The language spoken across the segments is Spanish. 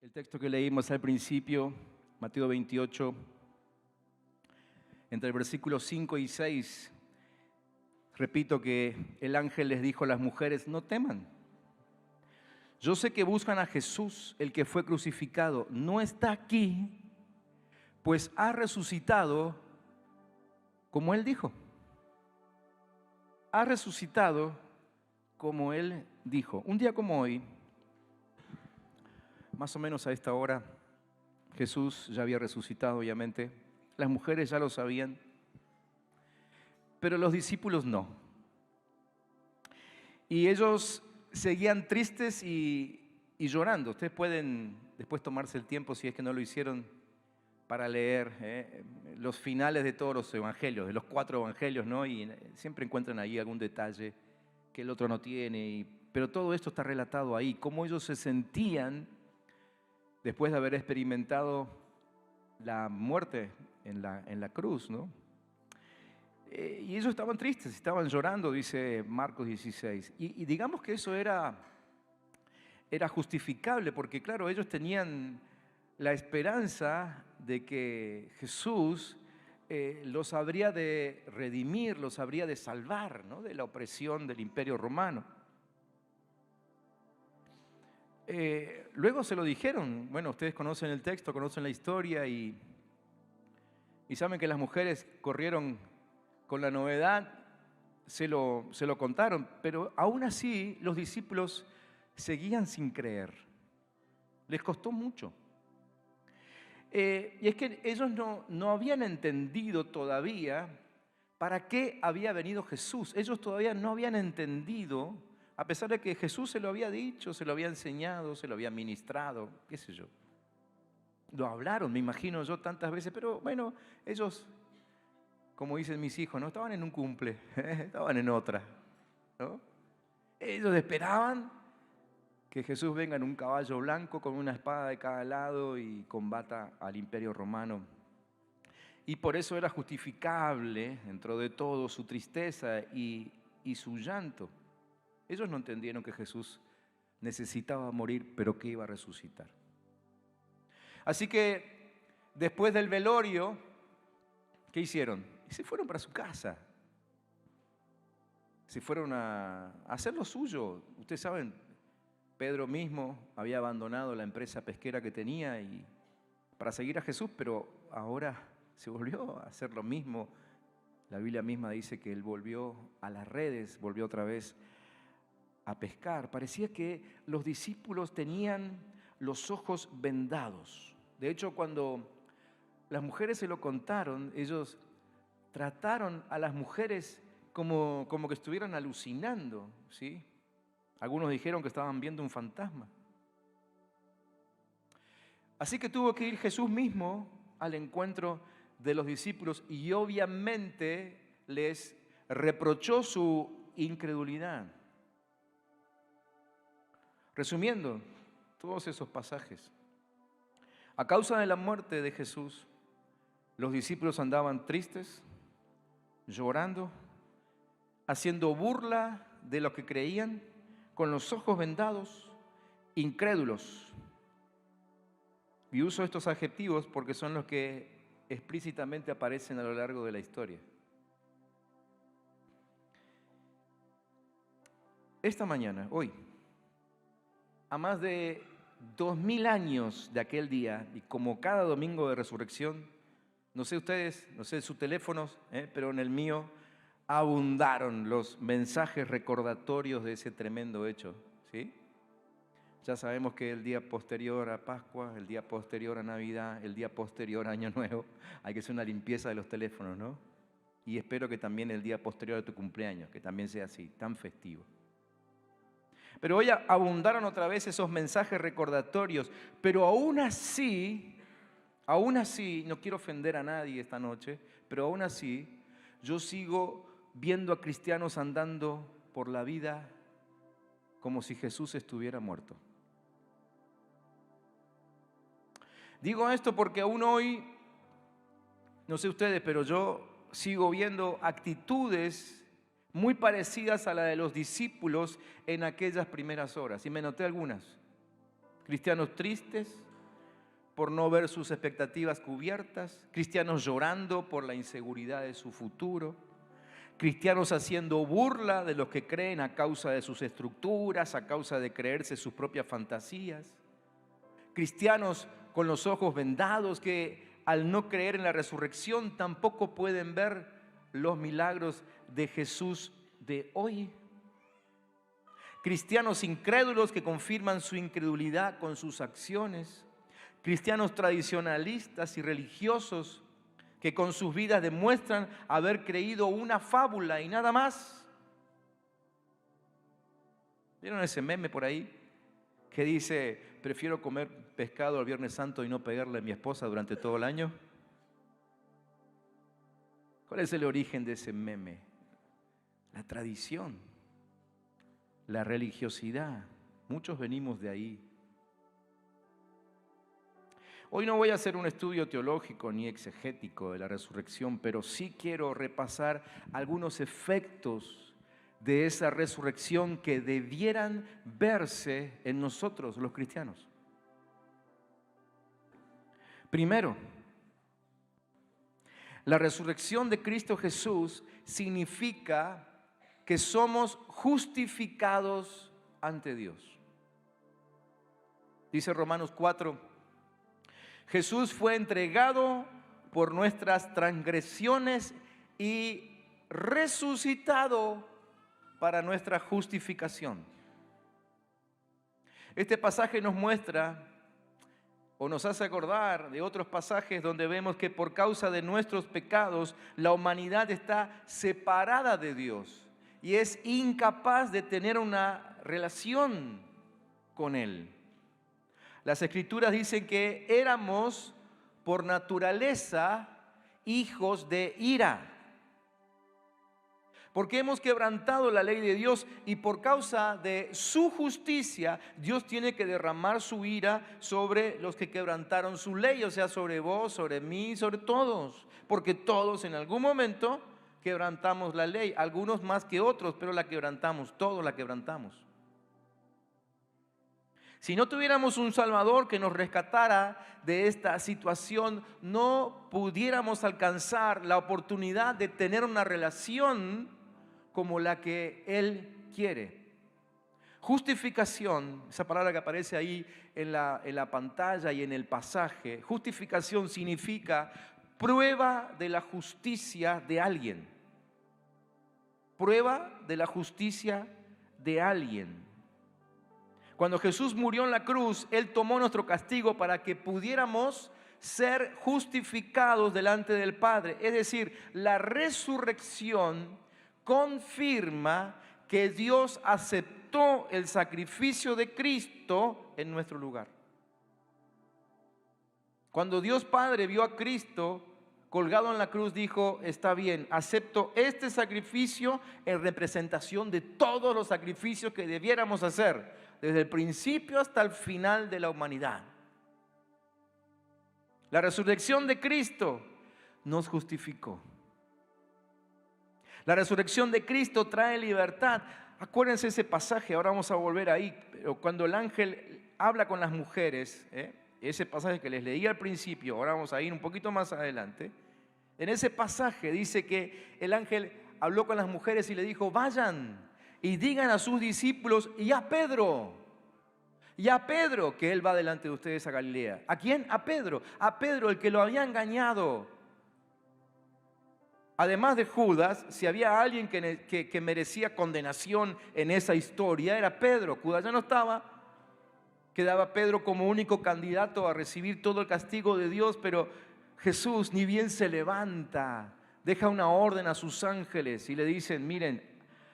El texto que leímos al principio, Mateo 28, entre el versículo 5 y 6, repito que el ángel les dijo a las mujeres, no teman. Yo sé que buscan a Jesús, el que fue crucificado. No está aquí, pues ha resucitado como Él dijo. Ha resucitado como Él dijo. Un día como hoy, más o menos a esta hora, Jesús ya había resucitado, obviamente. Las mujeres ya lo sabían, pero los discípulos no. Y ellos seguían tristes y llorando. Ustedes pueden después tomarse el tiempo, si es que no lo hicieron, para leer los finales de todos los evangelios, de los 4 evangelios, ¿no? Y siempre encuentran ahí algún detalle que el otro no tiene. Pero todo esto está relatado ahí, cómo ellos se sentían después de haber experimentado la muerte en la cruz, ¿no? Y ellos estaban tristes, estaban llorando, dice Marcos 16. Y digamos que eso era justificable, porque claro, ellos tenían la esperanza de que Jesús los habría de redimir, los habría de salvar, ¿no?, de la opresión del Imperio Romano. Luego se lo dijeron. Bueno, ustedes conocen el texto, conocen la historia y saben que las mujeres corrieron con la novedad, se lo contaron, pero aún así los discípulos seguían sin creer. Les costó mucho. Y es que ellos no habían entendido todavía para qué había venido Jesús. Ellos todavía no habían entendido, a pesar de que Jesús se lo había dicho, se lo había enseñado, se lo había ministrado, qué sé yo. Lo hablaron, me imagino yo, tantas veces, pero bueno, ellos, como dicen mis hijos, no estaban en un cumple, estaban en otra, ¿no? Ellos esperaban que Jesús venga en un caballo blanco con una espada de cada lado y combata al Imperio Romano. Y por eso era justificable, dentro de todo, su tristeza y su llanto. Ellos no entendieron que Jesús necesitaba morir, pero que iba a resucitar. Así que después del velorio, ¿qué hicieron? Se fueron para su casa. Se fueron a hacer lo suyo. Ustedes saben, Pedro mismo había abandonado la empresa pesquera que tenía para seguir a Jesús, pero ahora se volvió a hacer lo mismo. La Biblia misma dice que él volvió a las redes, volvió otra vez a pescar. Parecía que los discípulos tenían los ojos vendados. De hecho, cuando las mujeres se lo contaron, ellos trataron a las mujeres como que estuvieran alucinando, ¿sí? Algunos dijeron que estaban viendo un fantasma. Así que tuvo que ir Jesús mismo al encuentro de los discípulos y obviamente les reprochó su incredulidad. Resumiendo todos esos pasajes, a causa de la muerte de Jesús, los discípulos andaban tristes, llorando, haciendo burla de lo que creían, con los ojos vendados, incrédulos. Y uso estos adjetivos porque son los que explícitamente aparecen a lo largo de la historia. Esta mañana, hoy, a más de 2000 años de aquel día, y como cada domingo de resurrección, no sé ustedes, no sé sus teléfonos, pero en el mío abundaron los mensajes recordatorios de ese tremendo hecho, ¿sí? Ya sabemos que el día posterior a Pascua, el día posterior a Navidad, el día posterior a Año Nuevo, hay que hacer una limpieza de los teléfonos, ¿no? Y espero que también el día posterior a tu cumpleaños, que también sea así, tan festivo. Pero hoy abundaron otra vez esos mensajes recordatorios, pero aún así, no quiero ofender a nadie esta noche, pero aún así, yo sigo viendo a cristianos andando por la vida como si Jesús estuviera muerto. Digo esto porque aún hoy, no sé ustedes, pero yo sigo viendo actitudes muy parecidas a la de los discípulos en aquellas primeras horas. Y me noté algunas. Cristianos tristes, por no ver sus expectativas cubiertas, cristianos llorando por la inseguridad de su futuro, cristianos haciendo burla de los que creen a causa de sus estructuras, a causa de creerse sus propias fantasías, cristianos con los ojos vendados que al no creer en la resurrección tampoco pueden ver los milagros de Jesús de hoy. Cristianos incrédulos que confirman su incredulidad con sus acciones. Cristianos tradicionalistas y religiosos que con sus vidas demuestran haber creído una fábula y nada más. ¿Vieron ese meme por ahí que dice, prefiero comer pescado el Viernes Santo y no pegarle a mi esposa durante todo el año? ¿Cuál es el origen de ese meme? La tradición, la religiosidad. Muchos venimos de ahí. Hoy no voy a hacer un estudio teológico ni exegético de la resurrección, pero sí quiero repasar algunos efectos de esa resurrección que debieran verse en nosotros, los cristianos. Primero, la resurrección de Cristo Jesús significa que somos justificados ante Dios. Dice Romanos 4, Jesús fue entregado por nuestras transgresiones y resucitado para nuestra justificación. Este pasaje nos muestra o nos hace acordar de otros pasajes donde vemos que por causa de nuestros pecados la humanidad está separada de Dios y es incapaz de tener una relación con Él. Las Escrituras dicen que éramos por naturaleza hijos de ira, porque hemos quebrantado la ley de Dios y por causa de su justicia Dios tiene que derramar su ira sobre los que quebrantaron su ley, o sea, sobre vos, sobre mí, sobre todos, porque todos en algún momento quebrantamos la ley, algunos más que otros, pero la quebrantamos, todos la quebrantamos. Si no tuviéramos un Salvador que nos rescatara de esta situación, no pudiéramos alcanzar la oportunidad de tener una relación como la que Él quiere. Justificación, esa palabra que aparece ahí en la pantalla y en el pasaje, justificación significa prueba de la justicia de alguien. Prueba de la justicia de alguien. Cuando Jesús murió en la cruz, Él tomó nuestro castigo para que pudiéramos ser justificados delante del Padre. Es decir, la resurrección confirma que Dios aceptó el sacrificio de Cristo en nuestro lugar. Cuando Dios Padre vio a Cristo colgado en la cruz, dijo, está bien, acepto este sacrificio en representación de todos los sacrificios que debiéramos hacer desde el principio hasta el final de la humanidad. La resurrección de Cristo nos justificó. La resurrección de Cristo trae libertad. Acuérdense ese pasaje, ahora vamos a volver ahí, pero cuando el ángel habla con las mujeres, ese pasaje que les leí al principio, ahora vamos a ir un poquito más adelante. En ese pasaje dice que el ángel habló con las mujeres y le dijo, vayan y digan a sus discípulos y a Pedro que él va delante de ustedes a Galilea. ¿A quién? A Pedro, el que lo había engañado. Además de Judas, si había alguien que merecía condenación en esa historia, era Pedro. Judas ya no estaba. Quedaba Pedro como único candidato a recibir todo el castigo de Dios, pero Jesús ni bien se levanta, deja una orden a sus ángeles y le dicen, miren,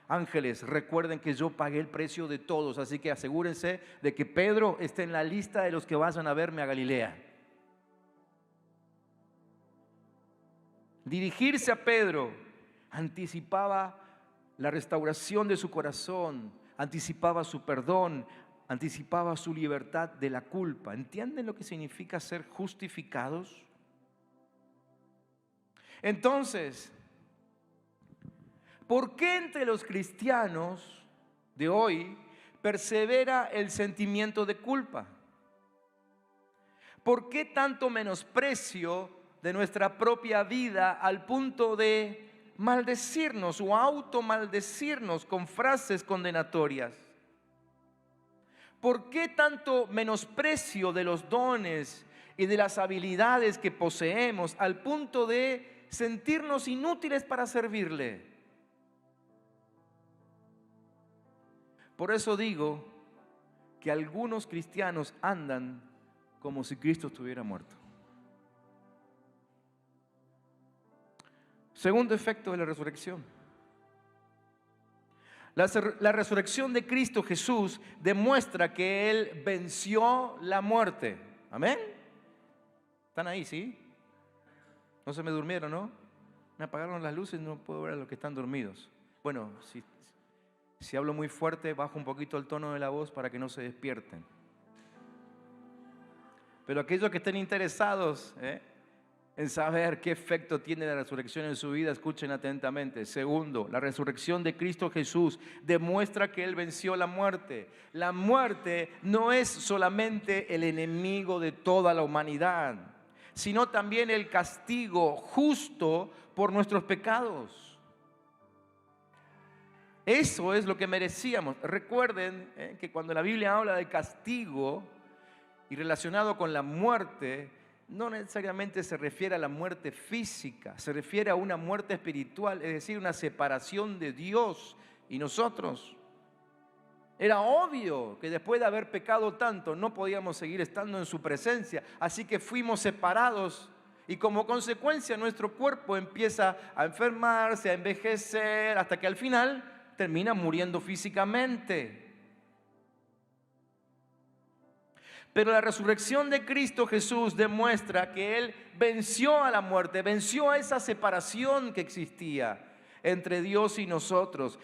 ángeles, recuerden que yo pagué el precio de todos, así que asegúrense de que Pedro esté en la lista de los que vayan a verme a Galilea. Dirigirse a Pedro anticipaba la restauración de su corazón, anticipaba su perdón, anticipaba su libertad de la culpa. ¿Entienden lo que significa ser justificados? Entonces, ¿por qué entre los cristianos de hoy persevera el sentimiento de culpa? ¿Por qué tanto menosprecio de nuestra propia vida al punto de maldecirnos o automaldecirnos con frases condenatorias? ¿Por qué tanto menosprecio de los dones y de las habilidades que poseemos al punto de sentirnos inútiles para servirle? Por eso digo que algunos cristianos andan como si Cristo estuviera muerto. Segundo efecto de la resurrección. La resurrección de Cristo Jesús demuestra que Él venció la muerte. Amén. ¿Están ahí, sí? No se me durmieron, ¿no? Me apagaron las luces y no puedo ver a los que están dormidos. Bueno, si hablo muy fuerte, bajo un poquito el tono de la voz para que no se despierten. Pero aquellos que estén interesados en saber qué efecto tiene la resurrección en su vida, escuchen atentamente. Segundo, la resurrección de Cristo Jesús demuestra que Él venció la muerte. La muerte no es solamente el enemigo de toda la humanidad, sino también el castigo justo por nuestros pecados. Eso es lo que merecíamos. Recuerden que cuando la Biblia habla de castigo y relacionado con la muerte, no necesariamente se refiere a la muerte física, se refiere a una muerte espiritual, es decir, una separación de Dios y nosotros. Era obvio que después de haber pecado tanto no podíamos seguir estando en su presencia, así que fuimos separados y como consecuencia nuestro cuerpo empieza a enfermarse, a envejecer, hasta que al final termina muriendo físicamente. Pero la resurrección de Cristo Jesús demuestra que Él venció a la muerte, venció a esa separación que existía entre Dios y nosotros.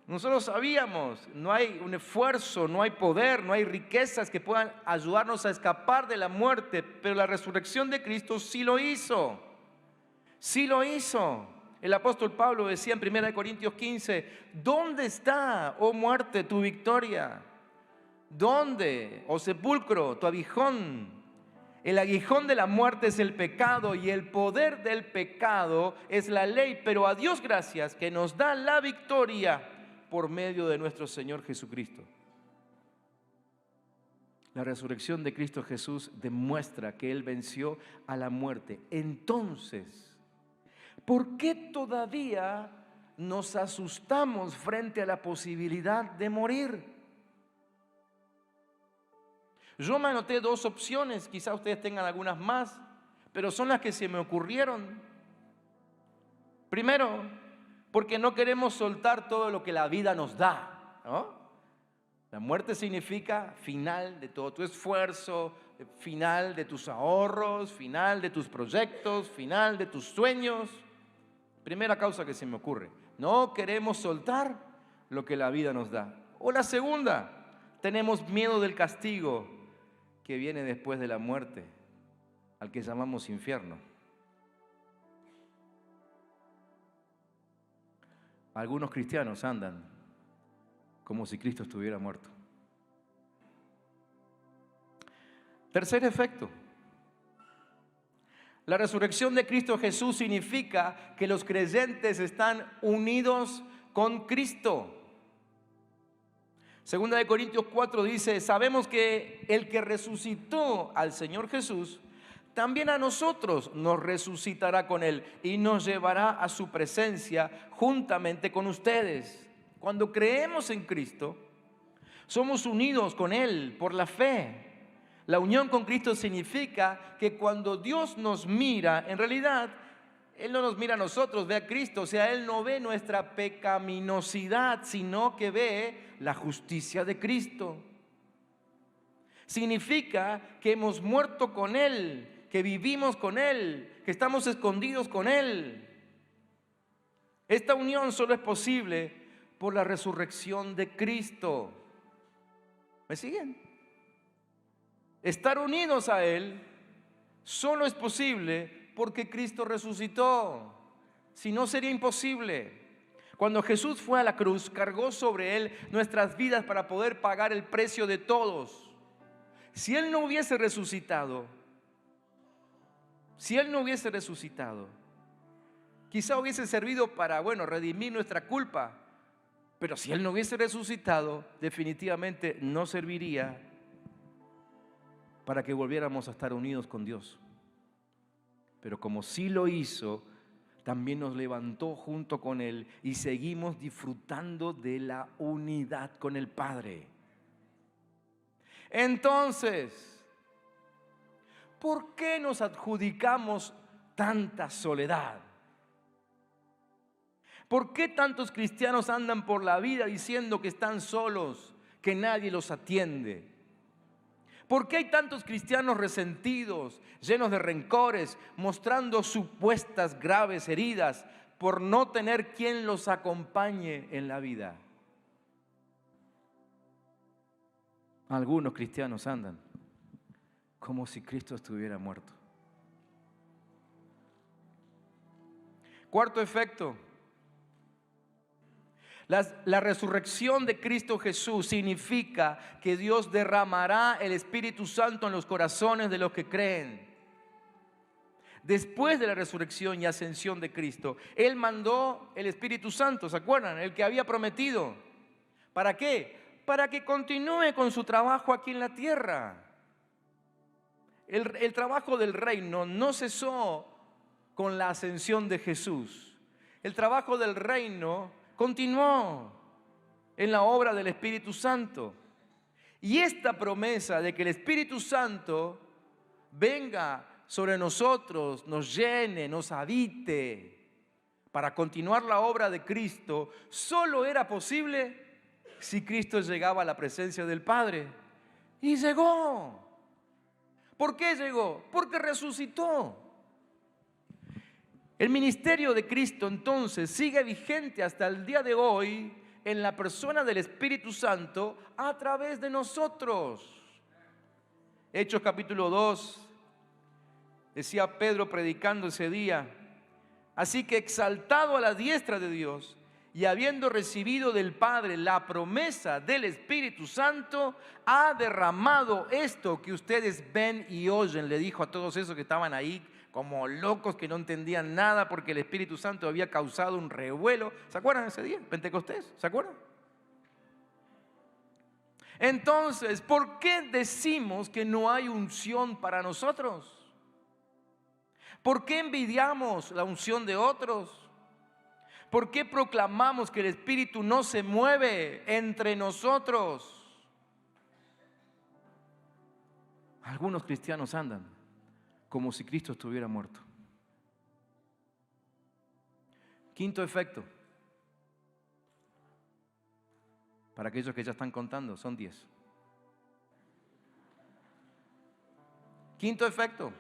Nosotros sabíamos, no hay un esfuerzo, no hay poder, no hay riquezas que puedan ayudarnos a escapar de la muerte, pero la resurrección de Cristo sí lo hizo. Sí lo hizo. El apóstol Pablo decía en 1 Corintios 15, ¿dónde está, oh muerte, tu victoria? ¿Dónde, oh sepulcro, tu aguijón? El aguijón de la muerte es el pecado y el poder del pecado es la ley, pero a Dios gracias que nos da la victoria por medio de nuestro Señor Jesucristo. La resurrección de Cristo Jesús demuestra que Él venció a la muerte. Entonces, ¿por qué todavía nos asustamos frente a la posibilidad de morir? Yo me anoté dos opciones, quizá ustedes tengan algunas más, pero son las que se me ocurrieron. Primero, porque no queremos soltar todo lo que la vida nos da, ¿no? La muerte significa final de todo tu esfuerzo, final de tus ahorros, final de tus proyectos, final de tus sueños. Primera causa que se me ocurre, no queremos soltar lo que la vida nos da. O la segunda, tenemos miedo del castigo que viene después de la muerte, al que llamamos infierno. Algunos cristianos andan como si Cristo estuviera muerto. Tercer efecto. La resurrección de Cristo Jesús significa que los creyentes están unidos con Cristo. Segunda de Corintios 4 dice, sabemos que el que resucitó al Señor Jesús, también a nosotros nos resucitará con Él y nos llevará a su presencia juntamente con ustedes. Cuando creemos en Cristo, somos unidos con Él por la fe. La unión con Cristo significa que cuando Dios nos mira, en realidad, Él no nos mira a nosotros, ve a Cristo. O sea, Él no ve nuestra pecaminosidad, sino que ve la justicia de Cristo. Significa que hemos muerto con Él, que vivimos con Él, que estamos escondidos con Él. Esta unión solo es posible por la resurrección de Cristo. ¿Me siguen? Estar unidos a Él solo es posible porque Cristo resucitó. Si no, sería imposible. Cuando Jesús fue a la cruz, cargó sobre Él nuestras vidas para poder pagar el precio de todos. Si Él no hubiese resucitado, Si Él no hubiese resucitado, quizá hubiese servido para, redimir nuestra culpa. Pero si Él no hubiese resucitado, definitivamente no serviría para que volviéramos a estar unidos con Dios. Pero como sí lo hizo, también nos levantó junto con Él y seguimos disfrutando de la unidad con el Padre. Entonces, ¿por qué nos adjudicamos tanta soledad? ¿Por qué tantos cristianos andan por la vida diciendo que están solos, que nadie los atiende? ¿Por qué hay tantos cristianos resentidos, llenos de rencores, mostrando supuestas graves heridas por no tener quien los acompañe en la vida? Algunos cristianos andan como si Cristo estuviera muerto. Cuarto efecto. La resurrección de Cristo Jesús significa que Dios derramará el Espíritu Santo en los corazones de los que creen. Después de la resurrección y ascensión de Cristo, Él mandó el Espíritu Santo, ¿se acuerdan? El que había prometido. ¿Para qué? Para que continúe con su trabajo aquí en la tierra. El trabajo del reino no cesó con la ascensión de Jesús. El trabajo del reino continuó en la obra del Espíritu Santo. Y esta promesa de que el Espíritu Santo venga sobre nosotros, nos llene, nos habite para continuar la obra de Cristo, solo era posible si Cristo llegaba a la presencia del Padre. Y llegó. ¿Por qué llegó? Porque resucitó. El ministerio de Cristo entonces sigue vigente hasta el día de hoy en la persona del Espíritu Santo a través de nosotros. Hechos capítulo 2, decía Pedro predicando ese día: así que exaltado a la diestra de Dios y habiendo recibido del Padre la promesa del Espíritu Santo, ha derramado esto que ustedes ven y oyen. Le dijo a todos esos que estaban ahí como locos, que no entendían nada porque el Espíritu Santo había causado un revuelo. ¿Se acuerdan de ese día? Pentecostés, ¿se acuerdan? Entonces, ¿por qué decimos que no hay unción para nosotros? ¿Por qué envidiamos la unción de otros? ¿Por qué proclamamos que el Espíritu no se mueve entre nosotros? Algunos cristianos andan como si Cristo estuviera muerto. Quinto efecto. Para aquellos que ya están contando, son 10. Quinto efecto.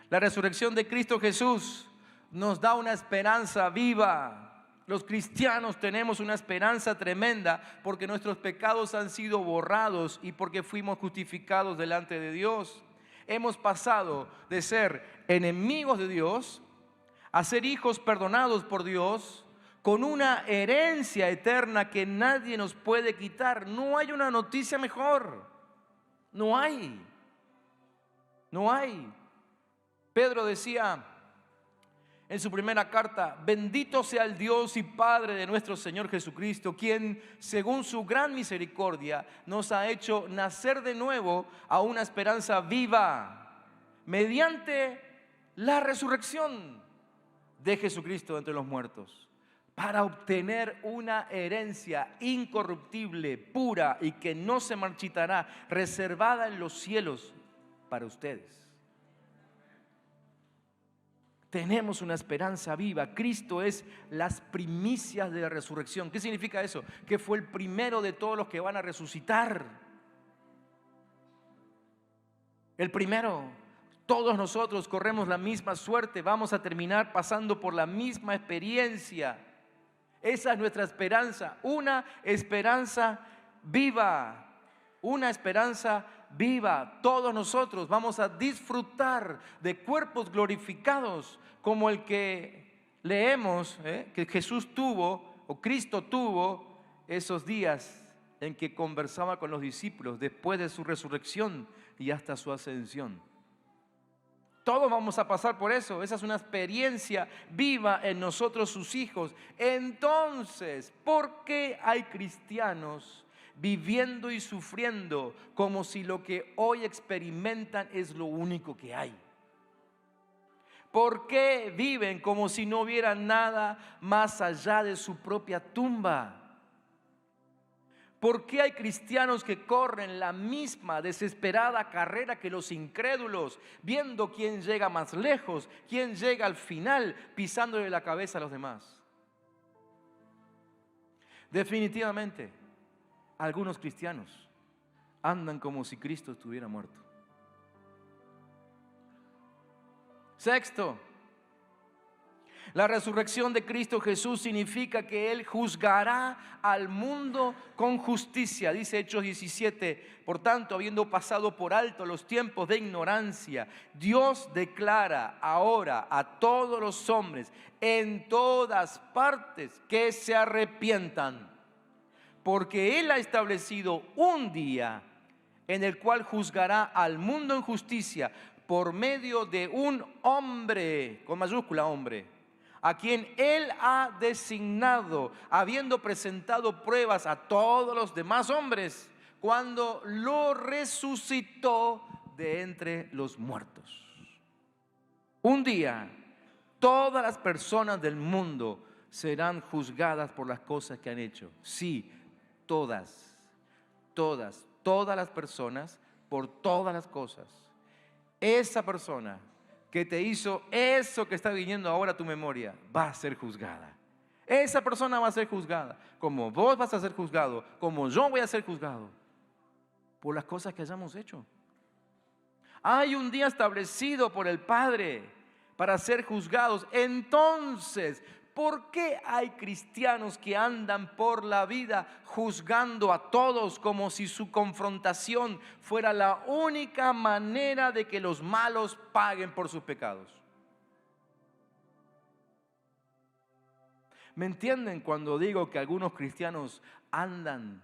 La resurrección de Cristo Jesús nos da una esperanza viva. Los cristianos tenemos una esperanza tremenda porque nuestros pecados han sido borrados y porque fuimos justificados delante de Dios. Hemos pasado de ser enemigos de Dios a ser hijos perdonados por Dios, con una herencia eterna que nadie nos puede quitar. No hay una noticia mejor. No hay. No hay. Pedro decía en su primera carta: bendito sea el Dios y Padre de nuestro Señor Jesucristo, quien según su gran misericordia nos ha hecho nacer de nuevo a una esperanza viva mediante la resurrección de Jesucristo entre los muertos, para obtener una herencia incorruptible, pura y que no se marchitará, reservada en los cielos para ustedes. Tenemos una esperanza viva. Cristo es las primicias de la resurrección. ¿Qué significa eso? Que fue el primero de todos los que van a resucitar. El primero. Todos nosotros corremos la misma suerte. Vamos a terminar pasando por la misma experiencia. Esa es nuestra esperanza. Una esperanza viva. Una esperanza viva. Todos nosotros vamos a disfrutar de cuerpos glorificados como el que leemos que Jesús tuvo, o Cristo tuvo, esos días en que conversaba con los discípulos después de su resurrección y hasta su ascensión. Todos vamos a pasar por eso. Esa es una experiencia viva en nosotros, sus hijos. Entonces, ¿por qué hay cristianos viviendo y sufriendo como si lo que hoy experimentan es lo único que hay? ¿Por qué viven como si no hubiera nada más allá de su propia tumba? ¿Por qué hay cristianos que corren la misma desesperada carrera que los incrédulos, viendo quién llega más lejos, quién llega al final, pisándole la cabeza a los demás? Definitivamente, algunos cristianos andan como si Cristo estuviera muerto. Sexto, la resurrección de Cristo Jesús significa que Él juzgará al mundo con justicia. Dice Hechos 17, por tanto, habiendo pasado por alto los tiempos de ignorancia, Dios declara ahora a todos los hombres en todas partes que se arrepientan, porque Él ha establecido un día en el cual juzgará al mundo en justicia por medio de un hombre, con mayúscula hombre, a quien Él ha designado, habiendo presentado pruebas a todos los demás hombres, cuando lo resucitó de entre los muertos. Un día, todas las personas del mundo serán juzgadas por las cosas que han hecho. Sí, todas las personas, por todas las cosas. Esa persona que te hizo eso que está viniendo ahora a tu memoria va a ser juzgada. Esa persona va a ser juzgada, como vos vas a ser juzgado, como yo voy a ser juzgado, por las cosas que hayamos hecho. Hay un día establecido por el Padre para ser juzgados. Entonces, ¿por qué hay cristianos que andan por la vida juzgando a todos como si su confrontación fuera la única manera de que los malos paguen por sus pecados? ¿Me entienden cuando digo que algunos cristianos andan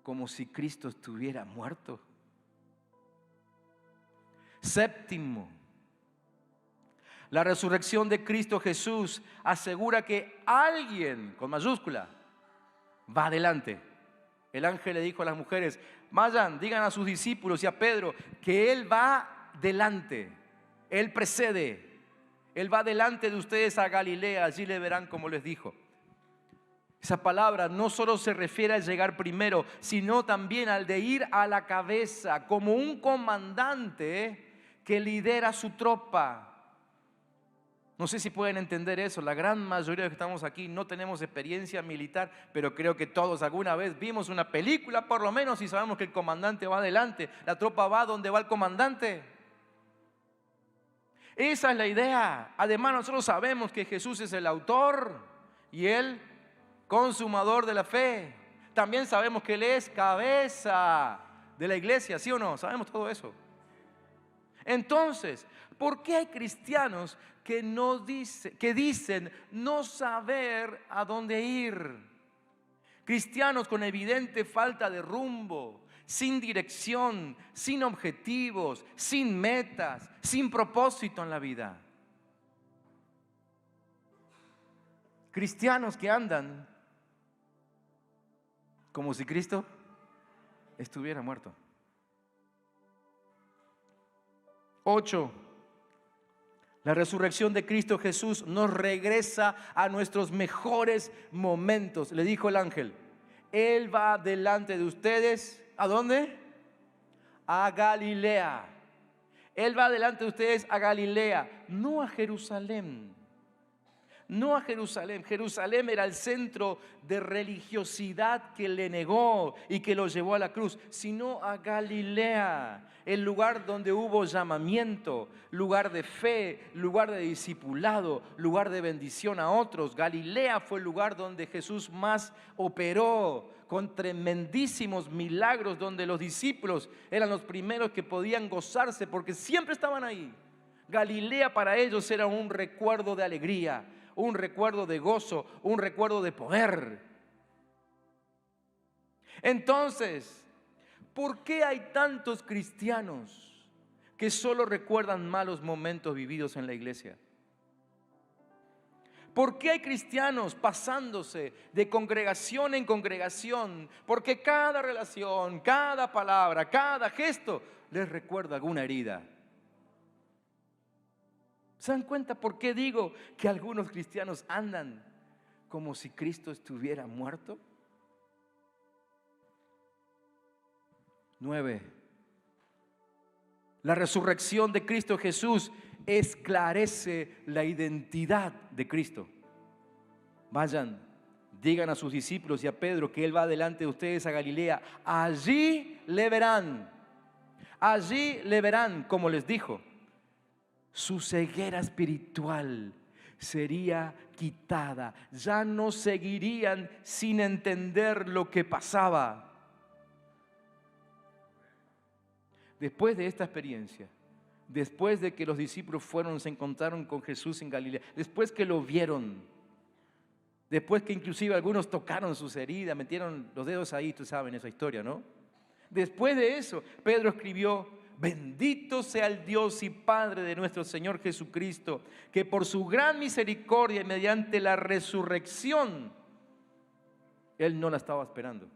como si Cristo estuviera muerto? Séptimo, la resurrección de Cristo Jesús asegura que alguien, con mayúscula, va adelante. El ángel le dijo a las mujeres: vayan, digan a sus discípulos y a Pedro que Él va delante, Él precede, Él va delante de ustedes a Galilea, allí le verán como les dijo. Esa palabra no solo se refiere a llegar primero, sino también al de ir a la cabeza, como un comandante que lidera su tropa. No sé si pueden entender eso. La gran mayoría de los que estamos aquí no tenemos experiencia militar, pero creo que todos alguna vez vimos una película por lo menos y sabemos que el comandante va adelante, la tropa va donde va el comandante. Esa es la idea. Además, nosotros sabemos que Jesús es el autor y el consumador de la fe. También sabemos que Él es cabeza de la iglesia, ¿sí o no? Sabemos todo eso. Entonces, ¿por qué hay cristianos que dicen no saber a dónde ir? Cristianos con evidente falta de rumbo, sin dirección, sin objetivos, sin metas, sin propósito en la vida. Cristianos que andan como si Cristo estuviera muerto. 8. La resurrección de Cristo Jesús nos regresa a nuestros mejores momentos. Le dijo el ángel: Él va delante de ustedes. ¿A dónde? A Galilea. Él va delante de ustedes a Galilea, no a Jerusalén. No a Jerusalén. Jerusalén era el centro de religiosidad que le negó y que lo llevó a la cruz, sino a Galilea, el lugar donde hubo llamamiento, lugar de fe, lugar de discipulado, lugar de bendición a otros. Galilea fue el lugar donde Jesús más operó, con tremendísimos milagros, donde los discípulos eran los primeros que podían gozarse porque siempre estaban ahí. Galilea para ellos era un recuerdo de alegría, un recuerdo de gozo, un recuerdo de poder. Entonces, ¿por qué hay tantos cristianos que solo recuerdan malos momentos vividos en la iglesia? ¿Por qué hay cristianos pasándose de congregación en congregación? Porque cada relación, cada palabra, cada gesto les recuerda alguna herida. ¿Se dan cuenta por qué digo que algunos cristianos andan como si Cristo estuviera muerto? 9. La resurrección de Cristo Jesús esclarece la identidad de Cristo. Vayan, digan a sus discípulos y a Pedro que Él va delante de ustedes a Galilea. Allí le verán. Allí le verán, como les dijo. Su ceguera espiritual sería quitada. Ya no seguirían sin entender lo que pasaba. Después de esta experiencia, después de que los discípulos se encontraron con Jesús en Galilea, después que lo vieron, después que inclusive algunos tocaron sus heridas, metieron los dedos ahí, tú sabes esa historia, ¿no? Después de eso, Pedro escribió: bendito sea el Dios y Padre de nuestro Señor Jesucristo, que por su gran misericordia y mediante la resurrección, Él no la estaba esperando,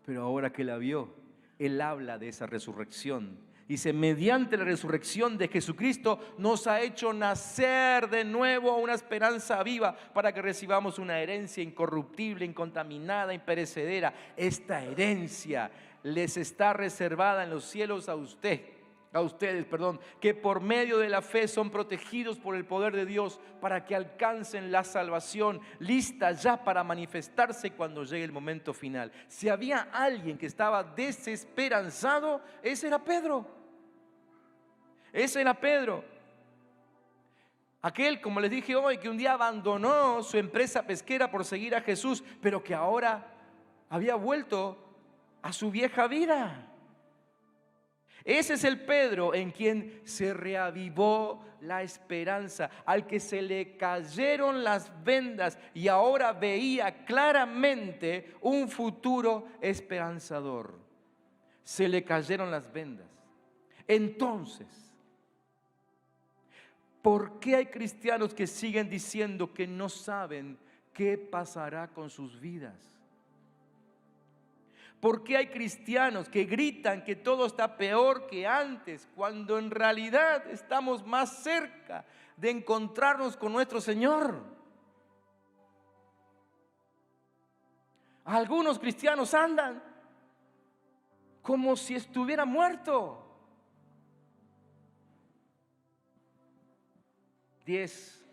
pero ahora que la vio, Él habla de esa resurrección. Dice: mediante la resurrección de Jesucristo nos ha hecho nacer de nuevo una esperanza viva para que recibamos una herencia incorruptible, incontaminada, imperecedera. Esta herencia les está reservada en los cielos a ustedes, que por medio de la fe son protegidos por el poder de Dios para que alcancen la salvación, lista ya para manifestarse cuando llegue el momento final. Si había alguien que estaba desesperanzado, ese era Pedro. Ese era Pedro. Aquel, como les dije hoy, que un día abandonó su empresa pesquera por seguir a Jesús, pero que ahora había vuelto a su vieja vida. Ese es el Pedro en quien se reavivó la esperanza, al que se le cayeron las vendas y ahora veía claramente un futuro esperanzador. Se le cayeron las vendas. Entonces, ¿por qué hay cristianos que siguen diciendo que no saben qué pasará con sus vidas? ¿Por qué hay cristianos que gritan que todo está peor que antes, cuando en realidad estamos más cerca de encontrarnos con nuestro Señor? Algunos cristianos andan como si estuviera muerto. 10.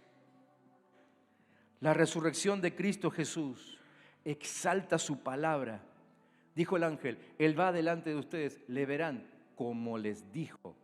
La resurrección de Cristo Jesús exalta su palabra. Dijo el ángel: Él va delante de ustedes, le verán como les dijo.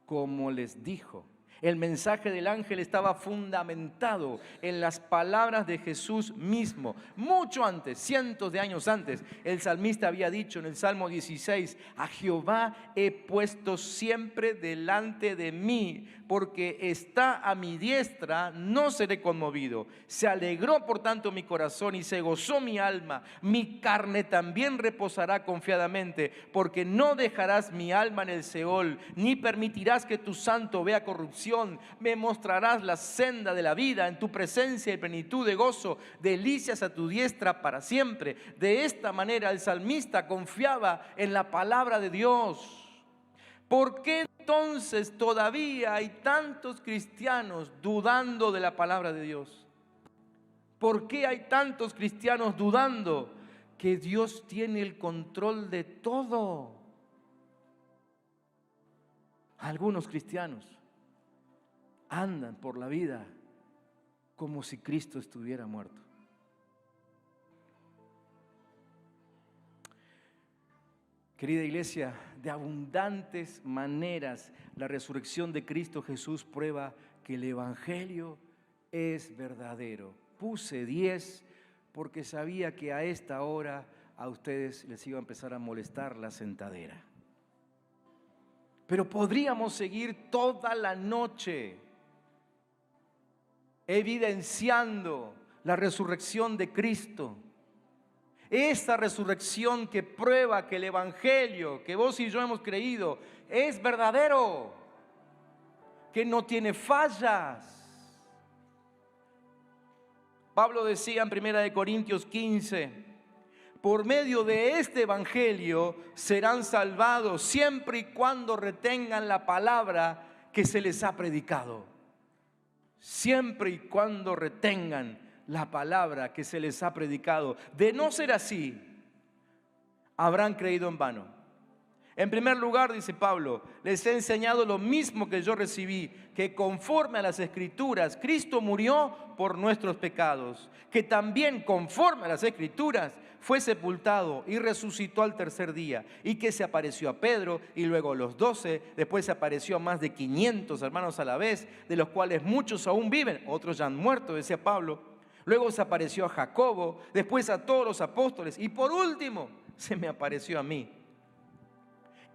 Como les dijo. El mensaje del ángel estaba fundamentado en las palabras de Jesús mismo. Mucho antes, cientos de años antes, el salmista había dicho en el Salmo 16: a Jehová he puesto siempre delante de mí, porque está a mi diestra, no seré conmovido. Se alegró por tanto mi corazón y se gozó mi alma. Mi carne también reposará confiadamente, porque no dejarás mi alma en el Seol, ni permitirás que tu santo vea corrupción. Me mostrarás la senda de la vida, en tu presencia y plenitud de gozo, delicias a tu diestra para siempre. De esta manera el salmista confiaba en la palabra de Dios. ¿Por qué entonces todavía hay tantos cristianos dudando de la palabra de Dios? ¿Por qué hay tantos cristianos dudando que Dios tiene el control de todo? Algunos cristianos andan por la vida como si Cristo estuviera muerto. Querida iglesia, de abundantes maneras la resurrección de Cristo Jesús prueba que el Evangelio es verdadero. Puse 10 porque sabía que a esta hora a ustedes les iba a empezar a molestar la sentadera. Pero podríamos seguir toda la noche evidenciando la resurrección de Cristo, Esa resurrección que prueba que el Evangelio que vos y yo hemos creído es verdadero, que no tiene fallas. Pablo decía en 1 Corintios 15, por medio de este evangelio serán salvados siempre y cuando retengan la palabra que se les ha predicado. Siempre y cuando retengan la palabra que se les ha predicado. De no ser así, habrán creído en vano. En primer lugar, dice Pablo, les he enseñado lo mismo que yo recibí, que conforme a las Escrituras, Cristo murió por nuestros pecados, que también conforme a las Escrituras fue sepultado y resucitó al tercer día, y que se apareció a Pedro y luego a los 12, después se apareció a más de 500 hermanos a la vez, de los cuales muchos aún viven, otros ya han muerto, decía Pablo. Luego se apareció a Jacobo, después a todos los apóstoles y por último se me apareció a mí.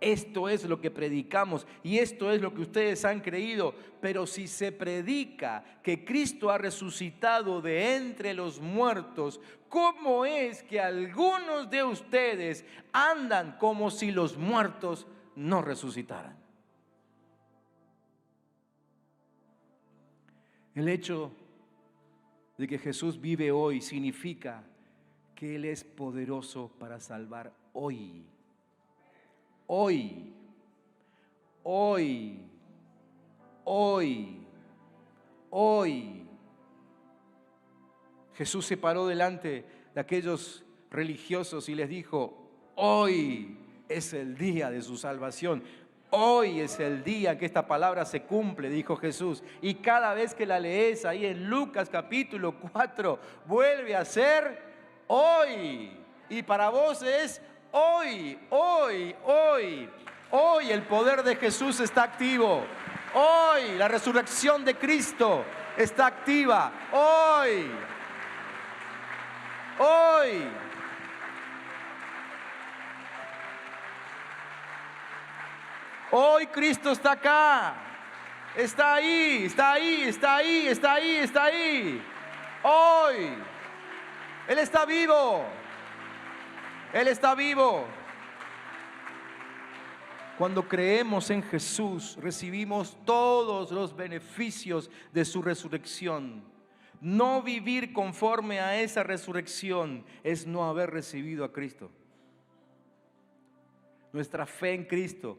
Esto es lo que predicamos y esto es lo que ustedes han creído. Pero si se predica que Cristo ha resucitado de entre los muertos, ¿cómo es que algunos de ustedes andan como si los muertos no resucitaran? El hecho de que Jesús vive hoy significa que Él es poderoso para salvar hoy. Hoy, hoy, hoy, hoy. Jesús se paró delante de aquellos religiosos y les dijo, hoy es el día de su salvación. Hoy es el día que esta palabra se cumple, dijo Jesús. Y cada vez que la lees ahí en Lucas capítulo 4, vuelve a ser hoy. Y para vos es hoy, hoy, hoy. Hoy el poder de Jesús está activo. Hoy la resurrección de Cristo está activa. Hoy. Hoy. Hoy Cristo está acá. Está ahí, está ahí, está ahí, está ahí, está ahí. Hoy. Él está vivo. Él está vivo. Cuando creemos en Jesús, recibimos todos los beneficios de su resurrección. No vivir conforme a esa resurrección es no haber recibido a Cristo. Nuestra fe en Cristo,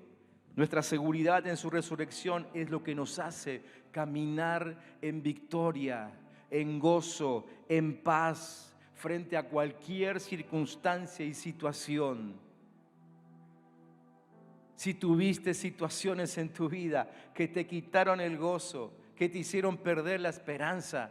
nuestra seguridad en su resurrección es lo que nos hace caminar en victoria, en gozo, en paz, frente a cualquier circunstancia y situación. Si tuviste situaciones en tu vida que te quitaron el gozo, que te hicieron perder la esperanza,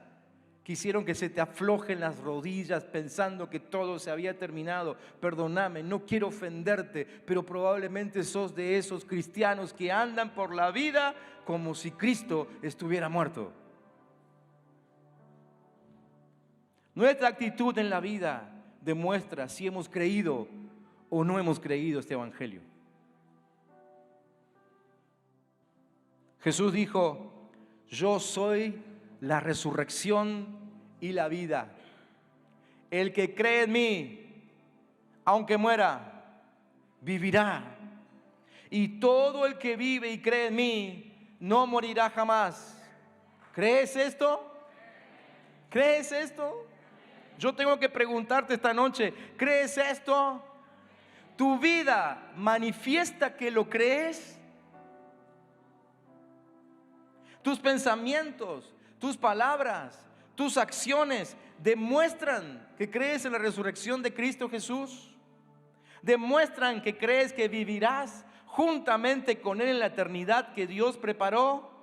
que hicieron que se te aflojen las rodillas pensando que todo se había terminado, perdóname, no quiero ofenderte, pero probablemente sos de esos cristianos que andan por la vida como si Cristo estuviera muerto. Nuestra actitud en la vida demuestra si hemos creído o no hemos creído este evangelio. Jesús dijo, yo soy la resurrección y la vida. El que cree en mí, aunque muera, vivirá. Y todo el que vive y cree en mí, no morirá jamás. ¿Crees esto? ¿Crees esto? Yo tengo que preguntarte esta noche, ¿crees esto? ¿Tu vida manifiesta que lo crees? Tus pensamientos, tus palabras, tus acciones demuestran que crees en la resurrección de Cristo Jesús. Demuestran que crees que vivirás juntamente con Él en la eternidad que Dios preparó.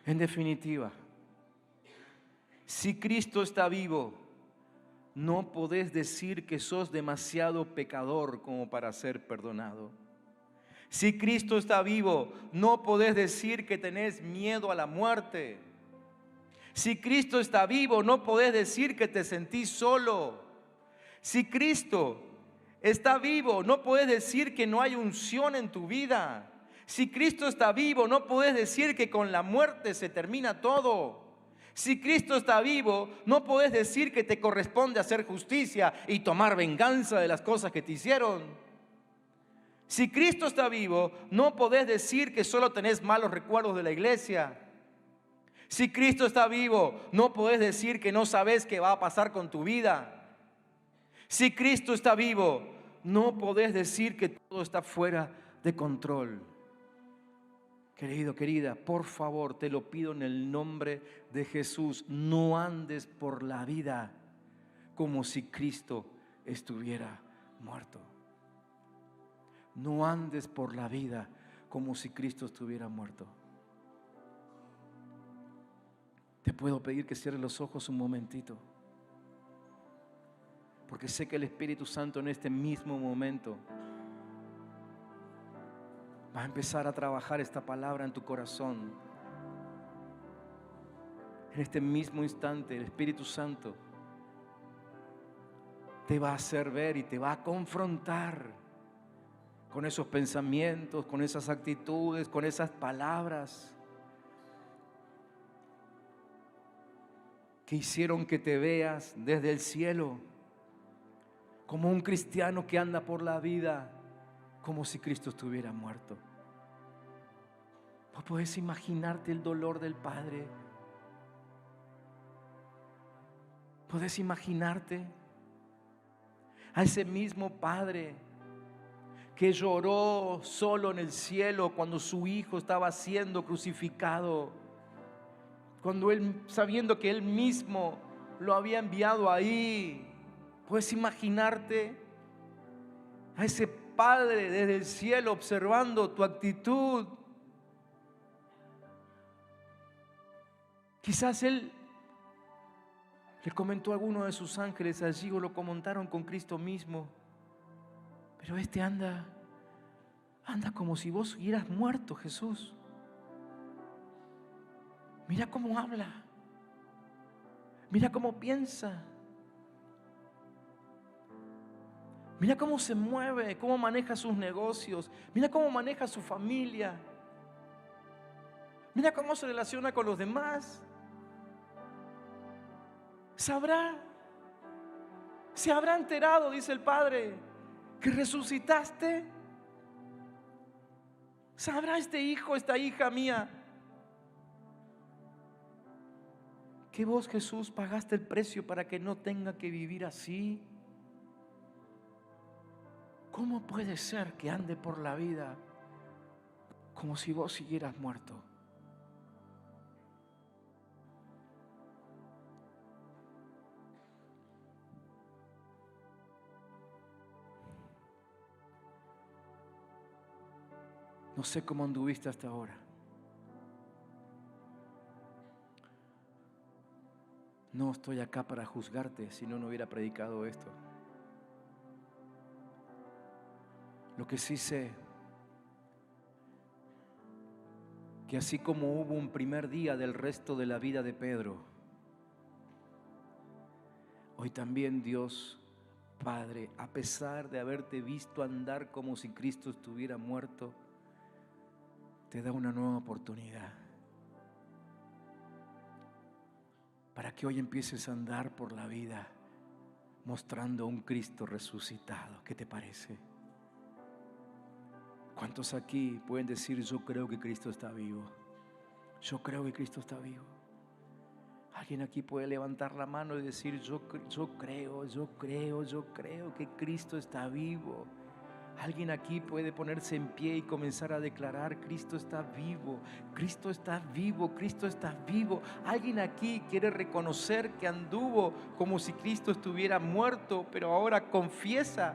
En definitiva, si Cristo está vivo, no podés decir que sos demasiado pecador como para ser perdonado. Si Cristo está vivo, no podés decir que tenés miedo a la muerte. Si Cristo está vivo, no podés decir que te sentís solo. Si Cristo está vivo, no podés decir que no hay unción en tu vida. Si Cristo está vivo, no podés decir que con la muerte se termina todo. Si Cristo está vivo, no podés decir que te corresponde hacer justicia y tomar venganza de las cosas que te hicieron. Si Cristo está vivo, no podés decir que solo tenés malos recuerdos de la iglesia. Si Cristo está vivo, no podés decir que no sabés qué va a pasar con tu vida. Si Cristo está vivo, no podés decir que todo está fuera de control. Querido, querida, por favor, te lo pido en el nombre de Jesús, no andes por la vida como si Cristo estuviera muerto. No andes por la vida como si Cristo estuviera muerto. Te puedo pedir que cierres los ojos un momentito, porque sé que el Espíritu Santo en este mismo momento va a empezar a trabajar esta palabra en tu corazón. En este mismo instante el Espíritu Santo te va a hacer ver y te va a confrontar con esos pensamientos, con esas actitudes, con esas palabras que hicieron que te veas desde el cielo como un cristiano que anda por la vida como si Cristo estuviera muerto. ¿Vos podés imaginarte el dolor del Padre? ¿Podés imaginarte a ese mismo Padre que lloró solo en el cielo cuando su Hijo estaba siendo crucificado? Cuando Él, sabiendo que Él mismo lo había enviado ahí. ¿Puedes imaginarte a ese Padre desde el cielo observando tu actitud? Quizás Él le comentó a alguno de sus ángeles allí o lo comentaron con Cristo mismo. Pero este anda como si vos hubieras muerto, Jesús. Mira cómo habla. Mira cómo piensa. Mira cómo se mueve, cómo maneja sus negocios. Mira cómo maneja su familia. Mira cómo se relaciona con los demás. Se habrá enterado, dice el Padre, que resucitaste. ¿Sabrá este hijo, esta hija mía, que vos, Jesús, pagaste el precio para que no tenga que vivir así? ¿Cómo puede ser que ande por la vida como si vos siguieras muerto? No sé cómo anduviste hasta ahora. No estoy acá para juzgarte, si no hubiera predicado esto. Lo que sí sé, que así como hubo un primer día del resto de la vida de Pedro, hoy también Dios Padre, a pesar de haberte visto andar como si Cristo estuviera muerto, te da una nueva oportunidad para que hoy empieces a andar por la vida mostrando a un Cristo resucitado. ¿Qué te parece? ¿Cuántos aquí pueden decir: yo creo que Cristo está vivo? Yo creo que Cristo está vivo. ¿Alguien aquí puede levantar la mano y decir: yo creo que Cristo está vivo? Alguien aquí puede ponerse en pie y comenzar a declarar: Cristo está vivo, Cristo está vivo, Cristo está vivo. Alguien aquí quiere reconocer que anduvo como si Cristo estuviera muerto, pero ahora confiesa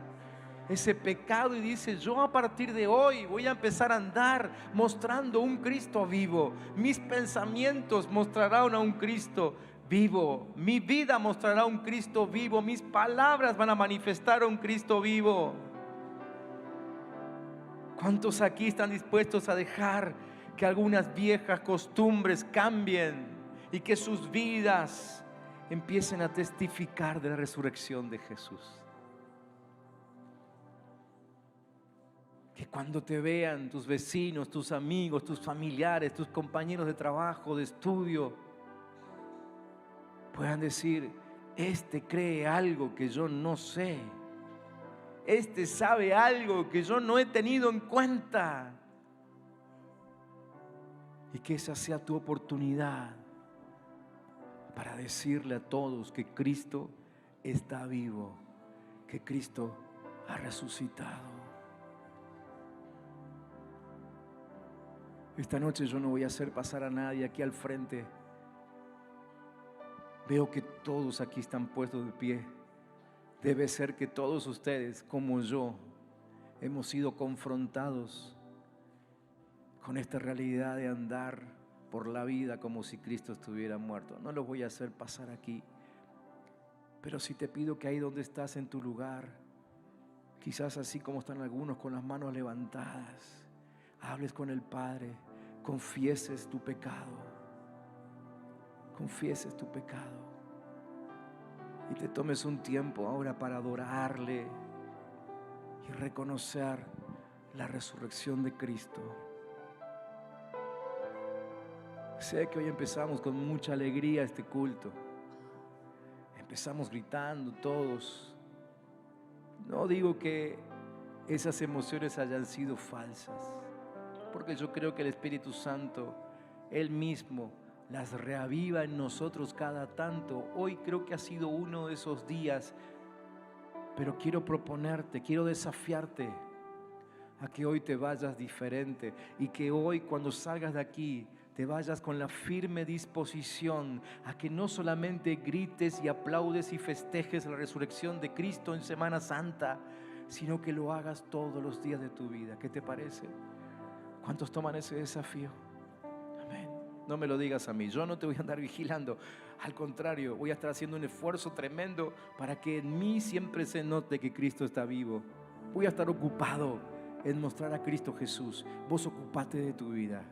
ese pecado y dice: yo a partir de hoy voy a empezar a andar mostrando un Cristo vivo. Mis pensamientos mostrarán a un Cristo vivo. Mi vida mostrará a un Cristo vivo. Mis palabras van a manifestar a un Cristo vivo. ¿Cuántos aquí están dispuestos a dejar que algunas viejas costumbres cambien y que sus vidas empiecen a testificar de la resurrección de Jesús? Que cuando te vean tus vecinos, tus amigos, tus familiares, tus compañeros de trabajo, de estudio, puedan decir: este cree algo que yo no sé. Este sabe algo que yo no he tenido en cuenta. Y que esa sea tu oportunidad para decirle a todos que Cristo está vivo, que Cristo ha resucitado. Esta noche yo no voy a hacer pasar a nadie aquí al frente. Veo que todos aquí están puestos de pie. Debe ser que todos ustedes, como yo, hemos sido confrontados con esta realidad de andar por la vida como si Cristo estuviera muerto. No los voy a hacer pasar aquí, pero sí te pido que ahí donde estás en tu lugar, quizás así como están algunos con las manos levantadas, hables con el Padre, confieses tu pecado, confieses tu pecado y te tomes un tiempo ahora para adorarle y reconocer la resurrección de Cristo. Sé que hoy empezamos con mucha alegría este culto. Empezamos gritando todos. No digo que esas emociones hayan sido falsas, porque yo creo que el Espíritu Santo, Él mismo, las reaviva en nosotros cada tanto. Hoy creo que ha sido uno de esos días, pero quiero proponerte, quiero desafiarte a que hoy te vayas diferente y que hoy cuando salgas de aquí te vayas con la firme disposición a que no solamente grites y aplaudes y festejes la resurrección de Cristo en Semana Santa, sino que lo hagas todos los días de tu vida. ¿Qué te parece? ¿Cuántos toman ese desafío? Amén. No me lo digas a mí, yo no te voy a andar vigilando. Al contrario, voy a estar haciendo un esfuerzo tremendo para que en mí siempre se note que Cristo está vivo. Voy a estar ocupado en mostrar a Cristo Jesús. Vos ocupate de tu vida.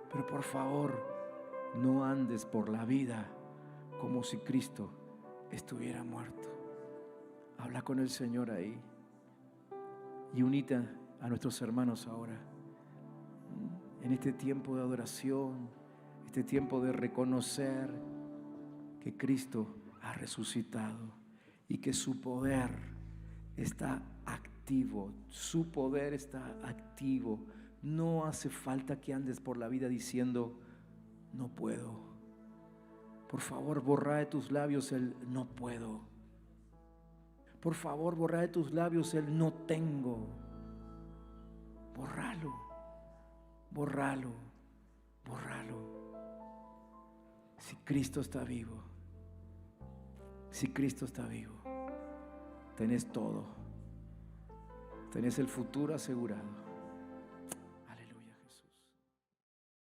Pero por favor, no andes por la vida como si Cristo estuviera muerto. Habla con el Señor ahí y unite a nuestros hermanos ahora en este tiempo de adoración, este tiempo de reconocer que Cristo ha resucitado y que su poder está activo. Su poder está activo. No hace falta que andes por la vida diciendo no puedo. Por favor, borra de tus labios el no puedo. Por favor, borra de tus labios el no tengo. Bórralo, bórralo, bórralo. Si Cristo está vivo, si Cristo está vivo, tenés todo. Tenés el futuro asegurado.